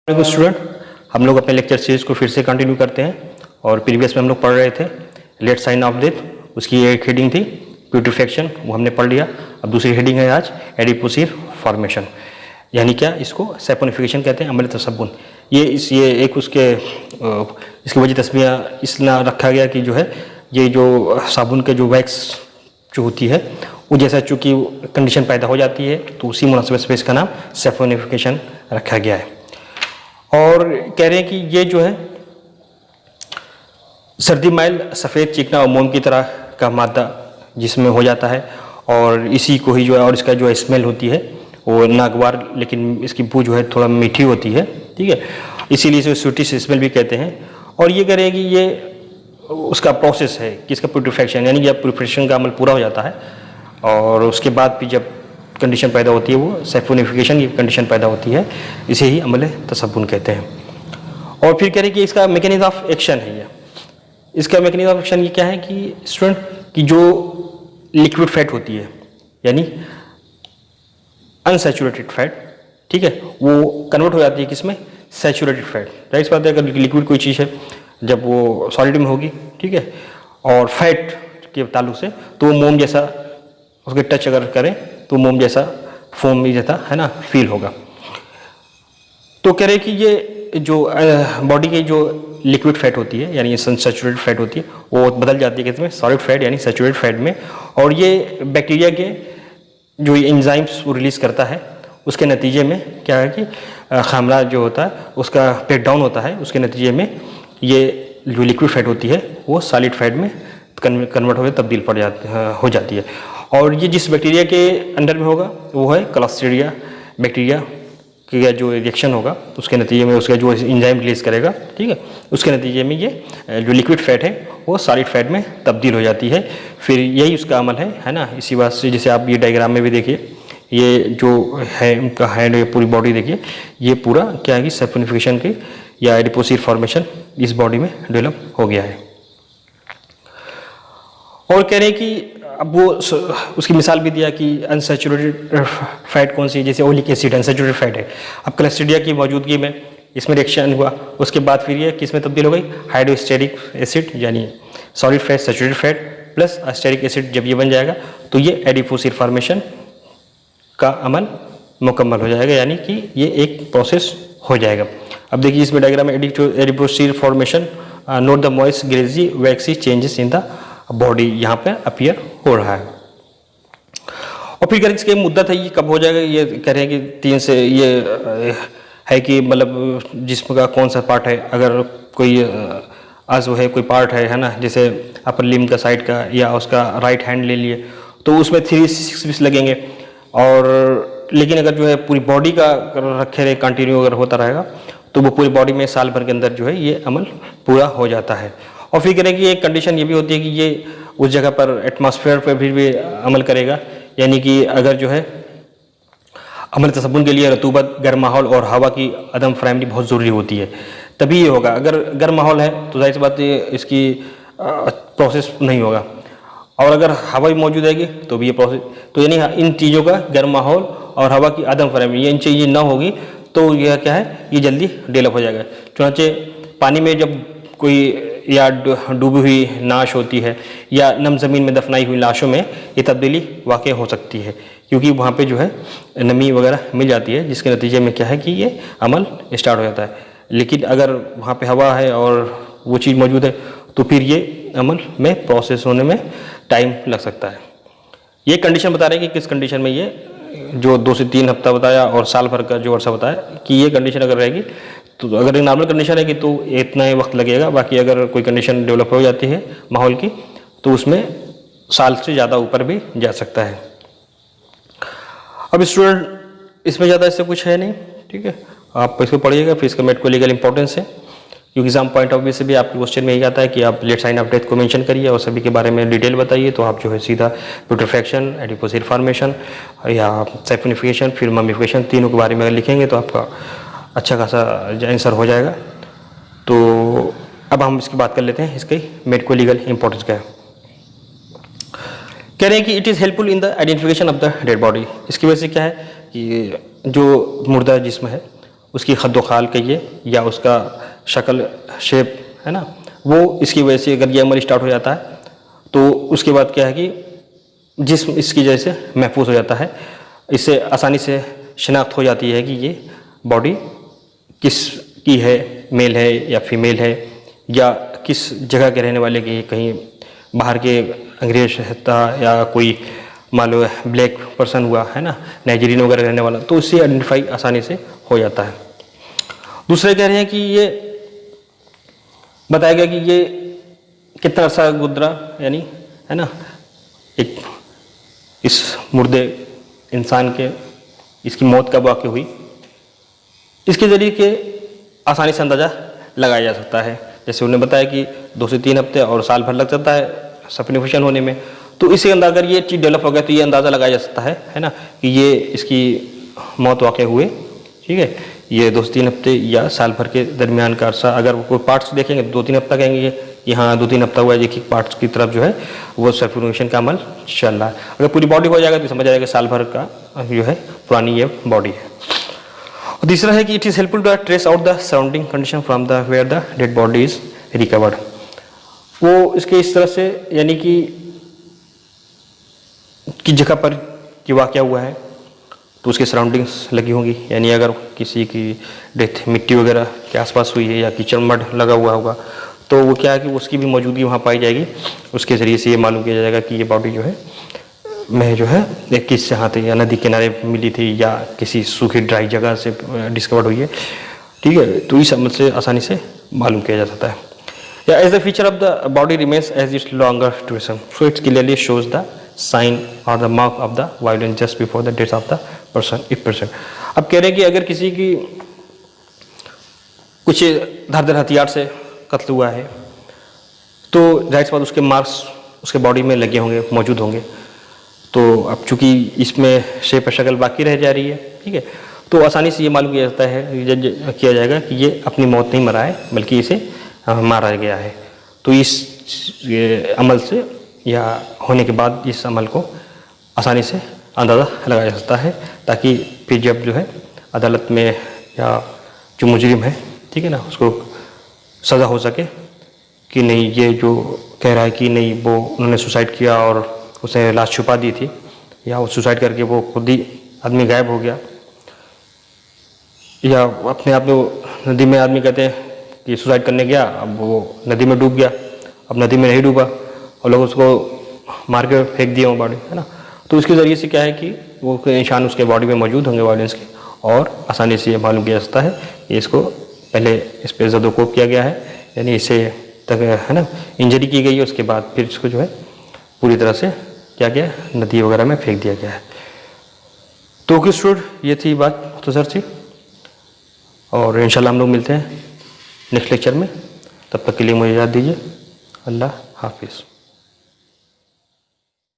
Hello student, हम लोग अपने लेक्चर सीरीज को फिर से कंटिन्यू करते हैं और प्रीवियस में हम लोग पढ़ रहे थे लेट साइन ऑफ डेथ। उसकी एक हेडिंग थी प्यूट्रिफैक्शन, वो हमने पढ़ लिया। अब दूसरी हेडिंग है आज एडिपोसिव फॉर्मेशन, यानी क्या इसको सैपोनिफिकेशन कहते हैं, अम्ल तसब्बुन। ये एक उसके इसकी वजह तस्मिया इसलिए रखा गया कि जो है ये जो साबुन के जो वैक्स जो होती है वो जैसा चूँकि कंडीशन पैदा हो जाती है तो उसी मुनासिबत से इसका नाम सैपोनिफिकेशन रखा गया है। और कह रहे हैं कि ये जो है सर्दी माइल सफ़ेद चिकना और मोम की तरह का मादा जिसमें हो जाता है और इसी को ही जो है और इसका जो स्मेल होती है वो नागवार, लेकिन इसकी बू जो है थोड़ा मीठी होती है, ठीक है, इसीलिए इसे स्वीटिश स्मेल भी कहते हैं। और ये कह रहे हैं कि ये उसका प्रोसेस है कि इसका प्यूट्रिफैक्शन, यानी जब प्यूट्रिफिकेशन का अमल पूरा हो जाता है और उसके बाद भी जब कंडीशन पैदा होती है वो सैपोनिफिकेशन की कंडीशन पैदा होती है, इसे ही अमल तसब्बुन कहते हैं। और फिर कह रहे हैं कि इसका मैकेनिज्म ऑफ एक्शन है ये, इसका मैकेनिज्म ऑफ एक्शन ये क्या है कि स्टूडेंट की जो लिक्विड फैट होती है यानी अनसैचुरेटेड फैट, ठीक है, वो कन्वर्ट हो जाती है किसमें, सैचुरेटेड फैट। राइट बात है, अगर लिक्विड कोई चीज़ है जब वो सॉलिड में होगी, ठीक है, और फैट के ताल्लुक से तो वो मोम जैसा उसके टच अगर करें तो मोम जैसा फोम भी जैसा है ना फील होगा। तो कह रहे कि ये जो बॉडी की जो लिक्विड फैट होती है यानी सैचुरेटेड फैट होती है वो बदल जाती है किसमें, सॉलिड फैट यानी सैचुरेटेड फैट में। और ये बैक्टीरिया के जो एंजाइम्स वो रिलीज़ करता है उसके नतीजे में क्या है कि खामला जो होता है उसका ब्रेक डाउन होता है, उसके नतीजे में ये जो लिक्विड फैट होती है वो सॉलिड फैट में कन्वर्ट होकर तब्दील हो जाती है। और ये जिस बैक्टीरिया के अंडर में होगा वो है क्लस्ट्रीडिया बैक्टीरिया का जो रिएक्शन होगा उसके नतीजे में उसका जो एंजाइम रिलीज़ करेगा, ठीक है, उसके नतीजे में ये जो लिक्विड फैट है वो सॉलिड फैट में तब्दील हो जाती है। फिर यही उसका अमल है ना। इसी बात से जैसे आप ये डायग्राम में भी देखिए, ये जो है उनका हैंड, ये पूरी बॉडी देखिए, ये पूरा क्या है कि सैपोनिफिकेशन के या एडिपोसिव फॉर्मेशन इस बॉडी में डेवलप हो गया है। और कह रहे हैं कि अब वो उसकी मिसाल भी दिया कि अनसैचुरेटेड फैट कौन सी, जैसे ओलिक एसिड अनसैचुरेटेड फैट है। अब क्लस्ट्रीडिया की मौजूदगी में इसमें रिएक्शन हुआ, उसके बाद फिर ये किस में तब्दील हो गई, हाइड्रोस्टेरिक एसिड यानी solid fat saturated fat plus stearic acid. जब ये बन जाएगा तो ये एडिपोसिव फॉर्मेशन का अमल मुकम्मल हो जाएगा, यानी कि ये एक प्रोसेस हो जाएगा। अब देखिए इसमें डायग्राम में adipocere formation, note the moist greasy waxy changes in the body यहाँ पे अपीयर हो रहा है। और फिर इसकी मुद्दत है ये कब हो जाएगा, ये कह रहे हैं कि 3 से ये है कि मतलब जिस्म का कौन सा पार्ट है, अगर कोई आज़ू है, कोई पार्ट है ना, जैसे अपर लिम्ब का साइड का या उसका राइट हैंड ले लिए तो उसमें 3 से 6 वीक्स लगेंगे। और लेकिन अगर जो है पूरी बॉडी का रखे रहे कंटिन्यू अगर होता रहेगा तो वो पूरी बॉडी में साल भर के अंदर जो है ये अमल पूरा हो जाता है। और फिर करें कि एक कंडीशन ये भी होती है कि ये उस जगह पर एटमॉस्फेयर पर भी अमल करेगा, यानी कि अगर जो है अमल तसब्बुन के लिए रतूबत, गर्म माहौल और हवा की अदम फराहमी बहुत ज़रूरी होती है, तभी ये होगा। अगर गर्म माहौल है तो जाहिर सी बात है इसकी प्रोसेस नहीं होगा, और अगर हवा भी मौजूद रहेगी तो भी ये प्रोसेस, तो यानी इन चीज़ों का गर्म माहौल और हवा की अदम फराहमी, ये इन चीज़ें ना होगी तो यह क्या है, ये जल्दी डेवलप हो जाएगा। चुनाचे पानी में जब कोई या डूबी हुई नाश होती है या नम ज़मीन में दफनाई हुई लाशों में ये तब्दीली वाक़ई हो सकती है, क्योंकि वहाँ पे जो है नमी वगैरह मिल जाती है, जिसके नतीजे में क्या है कि ये अमल स्टार्ट हो जाता है। लेकिन अगर वहाँ पे हवा है और वो चीज़ मौजूद है तो फिर ये अमल में प्रोसेस होने में टाइम लग सकता है। ये कंडीशन बता रहे हैं कि किस कंडीशन में ये जो 2 से 3 हफ्ता बताया और साल भर का जो अर्सा बताया कि ये कंडीशन अगर रहेगी तो अगर एक नॉर्मल कंडीशन है कि तो इतना ही वक्त लगेगा। बाकी अगर कोई कंडीशन डेवलप हो जाती है माहौल की तो उसमें साल से ज़्यादा ऊपर भी जा सकता है। अब स्टूडेंट इसमें ज़्यादा इससे कुछ है नहीं, ठीक है, आप इसको पढ़िएगा। फिर इसका मेडिको लीगल इंपॉर्टेंस है, क्योंकि एग्जाम पॉइंट ऑफ व्यू से भी आपके क्वेश्चन में यही आता है कि आप लेट साइन ऑफ डेथ को मेंशन करिए और सभी के बारे में डिटेल बताइए, तो आप जो है सीधा प्यूट्रिफैक्शन, एडिपोसिव फॉर्मेशन या सैपोनिफिकेशन फिर ममिफिकेशन तीनों के बारे में अगर लिखेंगे तो आपका अच्छा खासा आंसर हो जाएगा। तो अब हम इसकी बात कर लेते हैं, इसकी मेडिको लीगल इंपॉर्टेंस क्या है। कह रहे हैं कि it is helpful in the identification of the dead body. इसकी वजह से क्या है कि जो मुर्दा जिस्म है उसकी खद्दो खाल कहिए या उसका शक्ल शेप है ना, वो इसकी वजह से अगर ये अमल स्टार्ट हो जाता है तो उसके बाद क्या है कि जिस्म इसकी वजह से महफूज हो जाता है। इससे आसानी से शिनाख्त हो जाती है कि ये बॉडी किस की है, मेल है या फीमेल है, या किस जगह के रहने वाले की, कहीं बाहर के अंग्रेज था या कोई मान लो ब्लैक पर्सन हुआ है ना, नाइजीरियन वगैरह रहने वाला, तो उससे आइडेंटिफाई आसानी से हो जाता है। दूसरे कह रहे हैं कि ये बताया गया कि ये कितना अर्सा गुजरा, यानी है ना, एक इस मुर्दे इंसान के इसकी मौत कब वाक़ई हुई, इसके ज़रिए के आसानी से अंदाज़ा लगाया जा सकता है। जैसे उन्होंने बताया कि 2 से 3 हफ्ते और साल भर लग जाता है सफिनिफिकेशन होने में, तो इसी अंदाज़ अगर ये चीज़ डेवलप हो गया तो ये अंदाज़ा लगाया जा सकता है ना, कि ये इसकी मौत वाक़ई हुए, ठीक है, ये 2 से 3 हफ्ते या साल भर के दरमियान का अरसा। अगर कोई पार्ट्स देखेंगे 2-3 हफ्ता कहेंगे कि हाँ 2-3 हफ्ता हुआ है, एक पार्ट्स की तरफ जो है वो सफिनिफिकेशन का अमल चल रहा है। अगर पूरी बॉडी हो जाएगा तो समझ आएगा साल भर का जो है पुरानी ये बॉडी है। और तीसरा है कि it is helpful to trace out the surrounding condition from the where the dead body is recovered. वो इसके इस तरह से यानी कि जगह पर कि वाक़या हुआ है तो उसकी सराउंडिंग्स लगी होंगी, यानी अगर किसी की डेथ मिट्टी वगैरह के आसपास हुई है या कीचड़ मड लगा हुआ होगा तो वो क्या है कि उसकी भी मौजूदगी वहाँ पाई जाएगी। उसके ज़रिए से ये मालूम किया जाएगा कि ये बॉडी जो है मैं जो है एक किस जहाँ थी, या नदी किनारे मिली थी या किसी सूखी ड्राई जगह से डिस्कवर्ड हुई है, ठीक है। तो इस अमल से आसानी से मालूम किया जा सकता है। या as the feature of the body remains as its longer duration, so it's clearly shows the sign और the mark of the violence just before the death of the person if person. अब कह रहे हैं कि अगर किसी की कुछ धारदार हथियार से कत्ल हुआ है तो जाहिर सी बात उसके मार्क्स उसके बॉडी में लगे होंगे, मौजूद होंगे। तो अब चूंकि इसमें शेप शक्ल बाकी रह जा रही है, ठीक है, तो आसानी से ये मालूम किया जाता है, जज किया जाएगा कि ये अपनी मौत नहीं मरा है बल्कि इसे मारा गया है। तो इस अमल से या होने के बाद इस अमल को आसानी से अंदाज़ा लगाया जा सकता है, ताकि फिर जब जो है अदालत में या जो मुजरिम है, ठीक है ना, उसको सज़ा हो सके कि नहीं ये जो कह रहा है कि नहीं वो उन्होंने सुसाइड किया और उसने लाश छुपा दी थी, या वो सुसाइड करके वो खुद ही आदमी गायब हो गया, या अपने आप में नदी में आदमी कहते हैं कि सुसाइड करने गया, अब वो नदी में डूब गया, अब नदी में नहीं डूबा और लोग उसको मार के फेंक दिए वो बॉडी, है ना। तो उसके ज़रिए से क्या है कि वो निशान उसके बॉडी में मौजूद होंगे वायलेंस के, और आसानी से ये मालूम किया जा सकता है कि इसको पहले इस पर ज़दोकोब किया गया है, यानी इसे तक है ना इंजरी की गई है, उसके बाद फिर इसको जो है पूरी तरह से क्या गया नदी वगैरह में फेंक दिया गया है। तो ओके स्टूडेंट, ये थी बात मुख्तसर सी, और इंशाल्लाह हम लोग मिलते हैं नेक्स्ट लेक्चर में। तब तक के लिए मुझे याद दीजिए। अल्लाह हाफिज़।